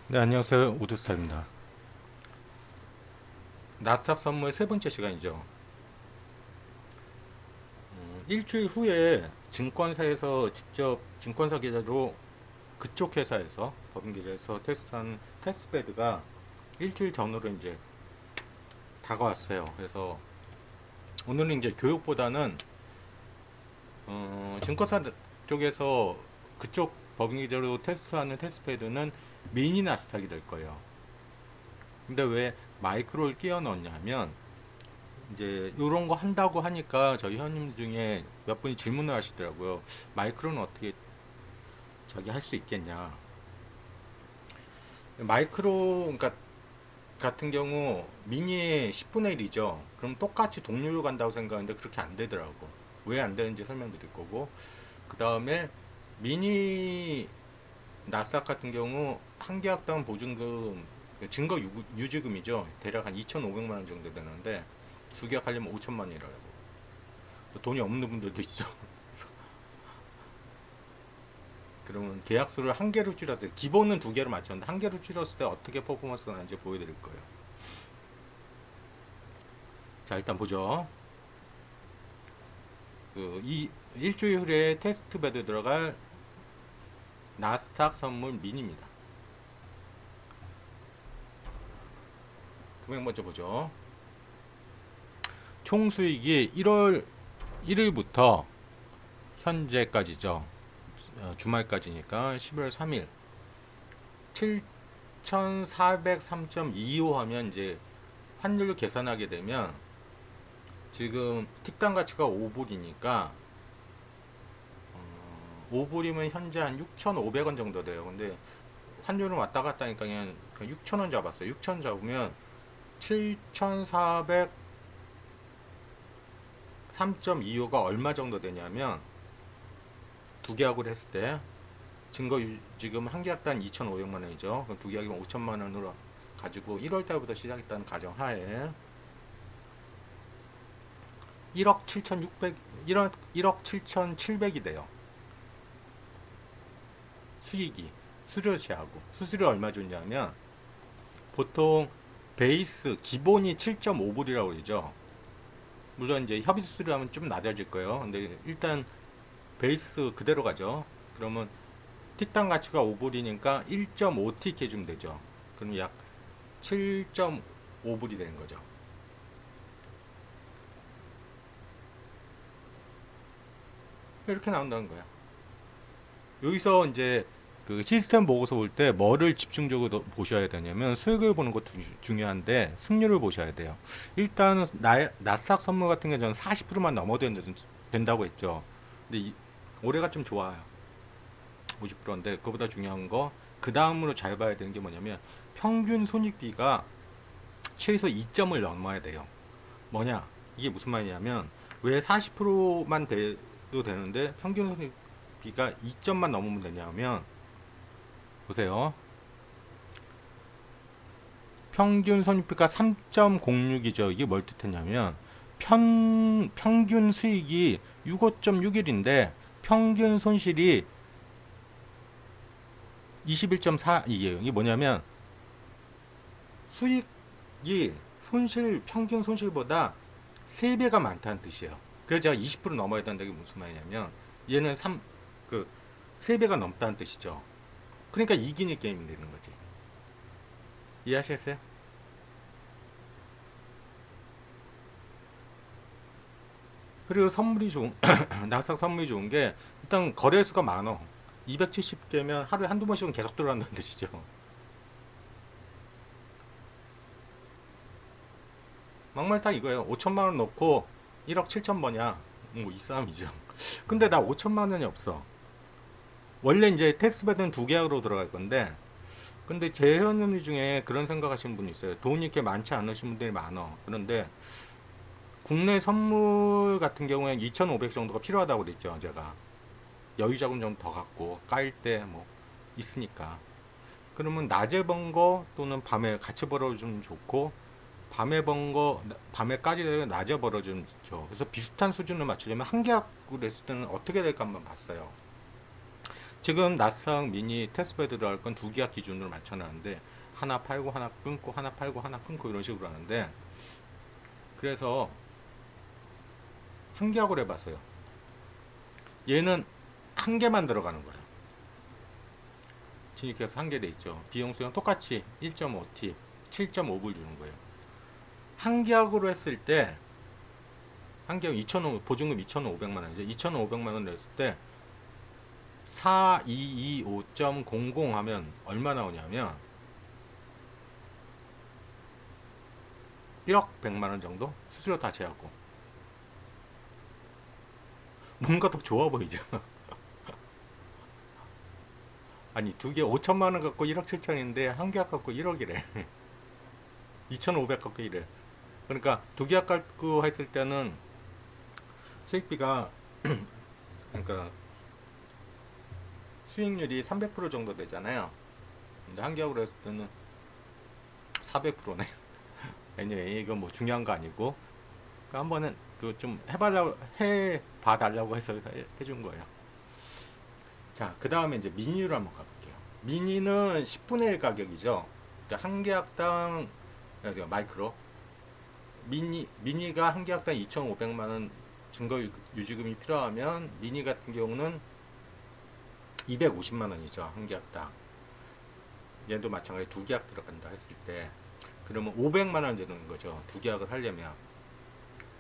네, 안녕하세요. 우드스타입니다. 나스닥 선물 세 번째 시간이죠. 일주일 후에 증권사에서 직접 증권사 계좌로 그쪽 회사에서 법인 계좌에서 테스트한 테스트베드가 일주일 전으로 이제 다가왔어요. 그래서 오늘은 이제 교육보다는 증권사 쪽에서 그쪽 법인 계좌로 테스트하는 테스트베드는 미니 나스닥이 될 거예요. 근데 왜 마이크로를 끼워 넣었냐면 이제 이런 거 한다고 하니까 저희 회원님 중에 몇 분이 질문을 하시더라고요. 마이크로는 어떻게 저기 할 수 있겠냐. 마이크로 그러니까 같은 경우 미니의 10분의 1이죠. 그럼 똑같이 동률로 간다고 생각하는데 그렇게 안 되더라고. 왜 안 되는지 설명드릴 거고. 그 다음에 미니 나스닥 같은 경우 한 계약당 보증금 증거 유지금이죠. 대략 한 2,500만 원 정도 되는데 두 계약하려면 5천만 원이라고. 돈이 없는 분들도 있죠. 그러면 계약수를 한 개로 줄였어요. 기본은 두 개로 맞췄는데 한 개로 줄였을 때 어떻게 퍼포먼스가 나는지 보여드릴 거예요. 자, 일단 보죠. 이 일주일 후에 테스트 베드 들어갈 나스닥 선물 미니입니다. 금액 먼저 보죠. 총 수익이 1월 1일부터 현재까지죠. 주말까지니까 11월 3일 7,403.25 하면 이제 환율로 계산하게 되면 지금 틱당 가치가 5불이니까 5불이면 현재 한 6,500원 정도 돼요. 근데 환율은 왔다 갔다 하니까 그냥 6,000원 잡았어요. 6,000원 잡으면 7,403.25가 얼마 정도 되냐면 두 계약을 했을 때 증거 지금 한 계약당 2,500만 원이죠. 그럼 두 계약이면 5천만 원으로 가지고 1월 달부터 시작했다는 가정하에 1억 7,600 1억 7,700이 돼요. 수익이 수수료 제하고 수수료 얼마 줬냐면 보통 베이스 기본이 7.5불이라고 그러죠. 물론 이제 협의 수수료 하면 좀 낮아질 거예요. 근데 일단 베이스 그대로 가죠. 그러면 틱당 가치가 5불이니까 1.5틱 해주면 되죠. 그럼 약 7.5불이 되는 거죠. 이렇게 나온다는 거야. 여기서 이제 그 시스템 보고서 볼 때 뭐를 집중적으로 보셔야 되냐면 수익을 보는 것도 중요한데 승률을 보셔야 돼요. 일단 나스닥 선물 같은 경우는 저는 40%만 넘어도 된다고 했죠. 근데 올해가 좀 좋아요. 50%인데 그보다 중요한 거 그 다음으로 잘 봐야 되는 게 뭐냐면 평균 손익비가 최소 2점을 넘어야 돼요. 뭐냐? 이게 무슨 말이냐면 왜 40%만 돼도 되는데 평균 손익비가 2점만 넘으면 되냐면 보세요. 평균 손익비가 3.06이죠. 이게 뭘 뜻하냐면 평균 수익이 65.61인데 평균 손실이 21.42예요. 이게 뭐냐면 수익이 평균 손실보다 3배가 많다는 뜻이에요. 그래서 제가 20% 넘어야 된다는 게 무슨 말이냐면 얘는 3배가 넘다는 뜻이죠. 그러니까 이기는 게임이 되는 거지. 이해하셨어요? 그리고 선물이 좋은 낙석 선물이 좋은 게 일단 거래수가 많어. 270개면 하루에 한두 번씩은 계속 들어간다는 뜻이죠. 막말 딱 이거예요. 5천만 원 넣고 1억 7천 번이야. 뭐 이 싸움이죠. 근데 나 5천만 원이 없어. 원래 이제 테스트 받은 두 계약으로 들어갈 건데 근데 제 회원님 중에 그런 생각하시는 분이 있어요. 돈이 이렇게 많지 않으신 분들이 많어. 그런데 국내 선물 같은 경우에 2,500 정도가 필요하다고 그랬죠. 제가 여유 자금 좀 더 갖고 까일 때 뭐 있으니까. 그러면 낮에 번 거 또는 밤에 같이 벌어주면 좋고 밤에 번 거 밤에까지 낮에 벌어주면 좋죠. 그래서 비슷한 수준을 맞추려면 한 계약으로 했을 때는 어떻게 될까 한번 봤어요. 지금 나스닥 미니 테스트베드 들어갈 건 두 계약 기준으로 맞춰놨는데 하나 팔고 하나 끊고 하나 팔고 하나 끊고 이런 식으로 하는데, 그래서 한 계약으로 해봤어요. 얘는 한 개만 들어가는 거예요. 진입계약서 한 개 돼 있죠. 비용 수량 똑같이 1.5T 7.5불 주는 거예요. 한 계약으로 했을 때, 한 계약 2,500, 보증금 2,500만 원이죠. 2,500만 원 냈을 때 4225.00 하면 얼마 나오냐면 1억 100만 원 정도? 수수료 다 제하고. 뭔가 더 좋아 보이죠? 아니, 두 개 5천만 원 갖고 1억 7천인데 한 계약 갖고 1억이래. 2,500 갖고 이래. 그러니까 두 계약 갖고 했을 때는 수익비가 그러니까 수익률이 300% 정도 되잖아요. 근데 한 계약으로 했을 때는 400%네. anyway, 이건 뭐 중요한 거 아니고, 그러니까 한 번은 그 좀 해봐 달라고 해서 해준 거예요. 자, 그 다음에 이제 미니로 한번 가볼게요. 미니는 10분의 1 가격이죠. 그러니까 한 계약당, 마이크로 미니가 한 계약당 2,500만 원 증거 유지금이 필요하면, 미니 같은 경우는 250만 원이죠. 한 계약당. 얘도 마찬가지 두 계약 들어간다 했을 때, 그러면 500만 원 되는 거죠. 두 계약을 하려면.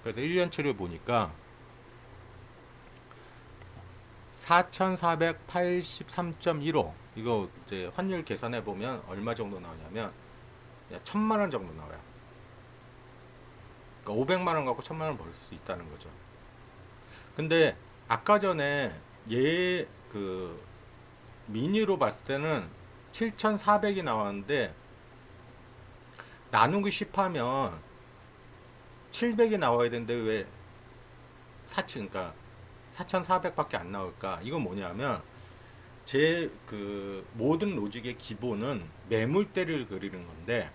그래서 1년치를 보니까 4,483.15, 이거 이제 환율 계산해 보면 얼마 정도 나오냐면 1,000만 원 정도 나와요. 그러니까 500만 원 갖고 1,000만 원 벌 수 있다는 거죠. 근데 아까 전에 얘 그 미니로 봤을 때는 7,400이 나왔는데 나누기 10 하면 700이 나와야 되는데 왜 4천, 그러니까 4,400밖에 안 나올까? 이건 뭐냐면 제 그 모든 로직의 기본은 매물대를 그리는 건데,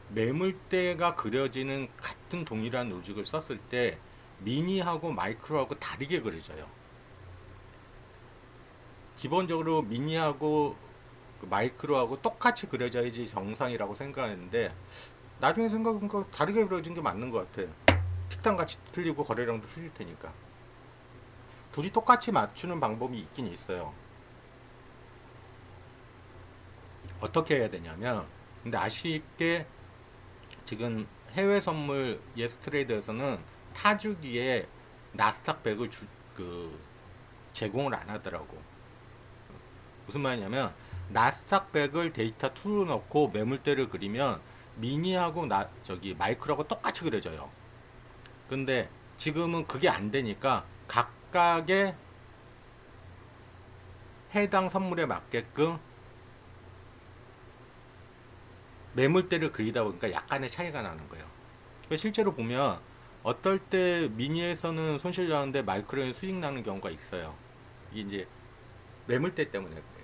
매물대가 그려지는 같은 동일한 로직을 썼을 때 미니하고 마이크로하고 다르게 그려져요. 기본적으로 미니하고 마이크로하고 똑같이 그려져야지 정상이라고 생각했는데, 나중에 생각해보니까 다르게 그려진 게 맞는 것 같아. 픽당같이 틀리고 거래량도 틀릴 테니까. 둘이 똑같이 맞추는 방법이 있긴 있어요. 어떻게 해야 되냐면, 근데 아쉽게 지금 해외 선물 예스트레이드에서는 타주기에 나스닥 100을 제공을 안 하더라고. 무슨 말이냐면, 나스닥 100을 데이터 툴로 넣고 매물대를 그리면 미니하고 마이크로하고 똑같이 그려져요. 근데 지금은 그게 안 되니까 각각의 해당 선물에 맞게끔 매물대를 그리다 보니까 약간의 차이가 나는 거예요. 실제로 보면 어떨 때 미니에서는 손실 나는데 마이크로에는 수익 나는 경우가 있어요. 이게 이제 매물대 때문에 그래요.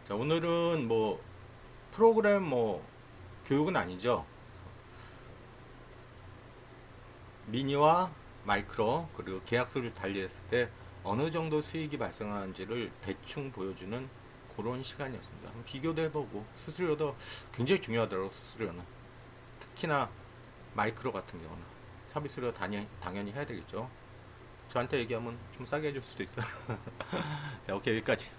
자, 오늘은 뭐 프로그램 교육은 아니죠. 미니와 마이크로 그리고 계약서를 달리했을 때 어느 정도 수익이 발생하는지를 대충 보여주는 그런 시간이었습니다. 비교도 해보고, 수수료도 굉장히 중요하더라고요. 수수료는 특히나 마이크로 같은 경우는 서비스료 당연히 해야 되겠죠. 저한테 얘기하면 좀 싸게 해줄 수도 있어요. 자, 오케이, 여기까지.